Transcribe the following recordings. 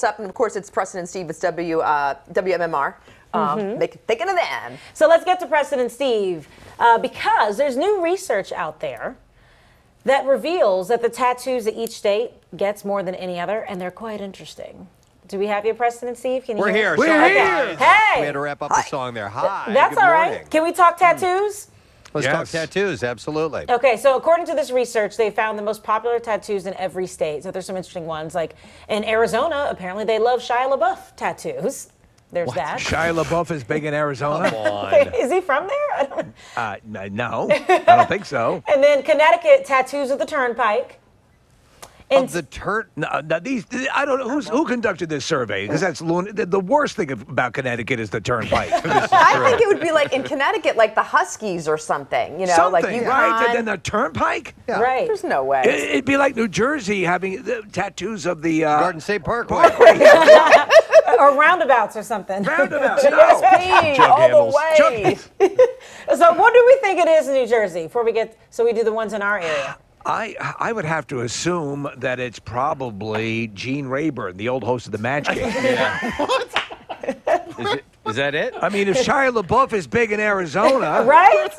Up, and of course it's Preston and Steve. It's WMMR. Thinking of them. So let's get to Preston and Steve because there's new research out there that reveals that the tattoos that each state gets more than any other, and they're quite interesting. Do we have you, Preston and Steve? Can you We're here. We're here. Hey. We had to wrap up the song there. Hi. That's good all morning. right. Can we talk tattoos? Let's talk tattoos. Absolutely. Okay, so according to this research, they found the most popular tattoos in every state. So there's some interesting ones. Like in Arizona, apparently they love Shia LaBeouf tattoos. There's that. Shia LaBeouf is big in Arizona? Come on. Wait, is he from there? I don't... No, I don't think so. And then Connecticut, tattoos of the turnpike. Of the turn? No, these, I don't know who conducted this survey, because that's the worst thing about Connecticut is the turnpike. I think it would be like in Connecticut, like the Huskies or something, you know, Something, like you right? And then the turnpike? Yeah. Right. There's no way. It'd be like New Jersey having the tattoos of the Garden State Parkway. Or roundabouts or something. Roundabouts. GSP all the way. So what do we think it is in New Jersey before we get, so we do the ones in our area? I would have to assume that it's probably Gene Rayburn, the old host of the Match Game. Is that it? I mean, if Shia LaBeouf is big in Arizona, Right?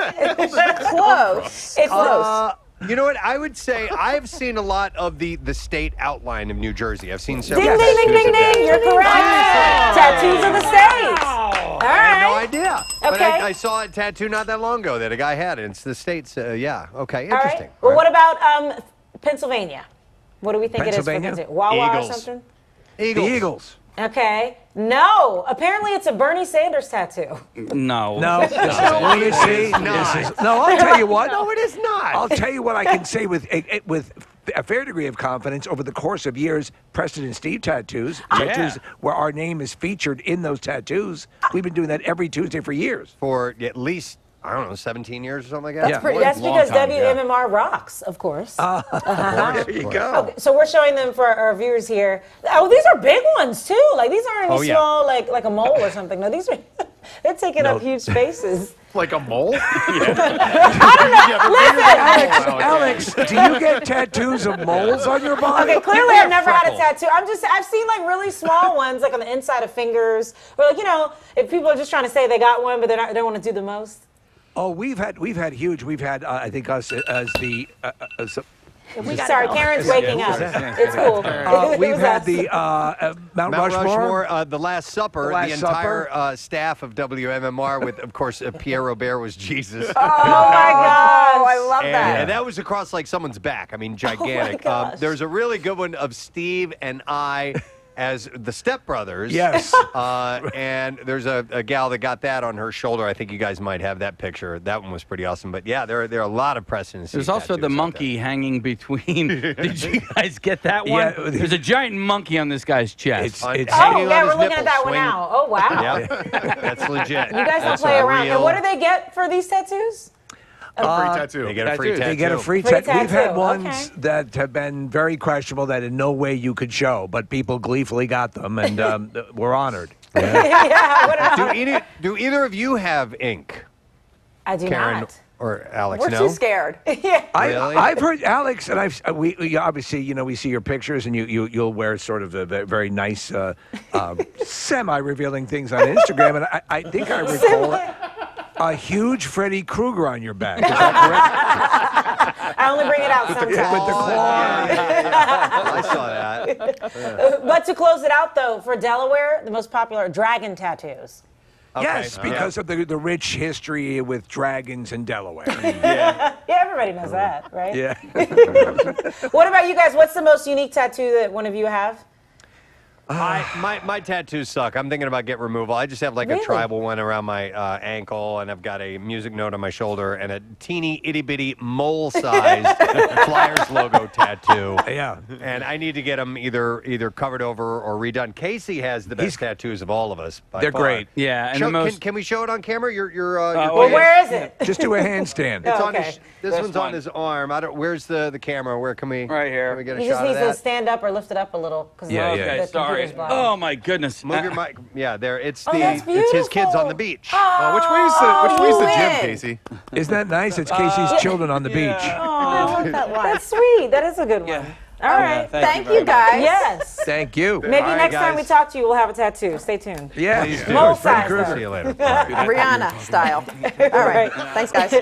Close. It's Close. You know what? I would say I've seen a lot of the state outline of New Jersey. I've seen several. Ding, ding, ding, ding, ding. You're correct. Tattoos of the states. All right. I had no idea. But Okay. I saw a tattoo not that long ago that a guy had. It's the states. Yeah. Okay. All Interesting. right. Well, what about Pennsylvania? What do we think it is for Pennsylvania? Pennsylvania? Wawa Eagles. or something? Eagles. the Eagles. Okay. No. Apparently it's a Bernie Sanders tattoo. No. No, let me see. No, I'll tell you what. No, it is not. I'll tell you what I can say with a fair degree of confidence. Over the course of years, Preston and Steve tattoos where our name is featured in those tattoos. We've been doing that every Tuesday for years. For at least, I don't know, 17 years or something like that? That's because Long time, WMMR rocks, of course. There you go. Okay, so we're showing them for our viewers here. Oh, these are big ones too. Like these aren't any small, like a mole or something. No, these are they're taking up huge spaces. Like a mole? Alex, do you get tattoos of moles on your body? Okay, clearly I've never had a tattoo. I've seen like really small ones, like on the inside of fingers, or like, you know, if people are just trying to say they got one, but they don't want to do the most. Oh, we've had huge. We've had I think us as the. Sorry, Karen's waking up. It's cool. We've had the Mount Rushmore, The Last Supper, the entire staff of WMMR with, of course, Pierre Robert was Jesus. Oh my gosh. Oh, I love that. And that was across like someone's back. I mean, gigantic. Oh my gosh. There's a really good one of Steve and I as the stepbrothers. Yes. And there's a gal that got that on her shoulder. I think you guys might have that picture. That one was pretty awesome. But yeah, there are a lot of precedents. There's also the monkey hanging between. Did you guys get that one? Yeah. There's a giant monkey on this guy's chest. Oh, yeah, we're looking at that one now. Oh, wow. Yeah, that's legit. You guys don't play around. And what do they get for these tattoos? A free tattoo. They get a free tattoo. They get a free Free tattoo. We've had tattoo, ones okay. that have been very questionable that in no way you could show, but people gleefully got them, and we're honored. Yeah, what about Do either of you have ink? I do Karen not. or Alex? We're no? too scared. Yeah. Really? I've heard Alex, and we obviously, you know, we see your pictures, and you'll wear sort of a very nice, semi-revealing things on Instagram, and I think I recall a huge Freddy Krueger on your back. Is that correct? I only bring it out sometimes. With the claw. I saw that. But to close it out, though, for Delaware, the most popular are dragon tattoos. Yes, because of the rich history with dragons in Delaware. Yeah, everybody knows that, right? Yeah. What about you guys? What's the most unique tattoo that one of you have? My tattoos suck. I'm thinking about get removal. I just have like a tribal one around my ankle, and I've got a music note on my shoulder, and a teeny itty bitty mole-sized Flyers logo tattoo. Yeah. And I need to get them either covered over or redone. Casey has the best tattoos of all of us. By They're far. great. Yeah, and Can we show it on camera? Well, where is it? Just do a handstand. It's on okay. his, this one's on his arm. Where's the camera? Where can we? Right here. Can we get a He shot just of needs that? to stand up or lift it up a little because the Sorry. computer's blind. Oh my goodness. Move your mic. Yeah, there. It's that's it's his kids on beautiful. the beach. Which way's the gym, win. Casey? Isn't that nice? It's Casey's children on the beach. Oh, that's sweet. That is a good one. All right. Thank you, guys. Yes. Thank you. Maybe All right, next time we guys. talk to you, we'll have a tattoo. Stay tuned. Yeah. Please do. Mole Freddy size, Krueger. though. See you later. Rihanna style. All right. Thanks, guys.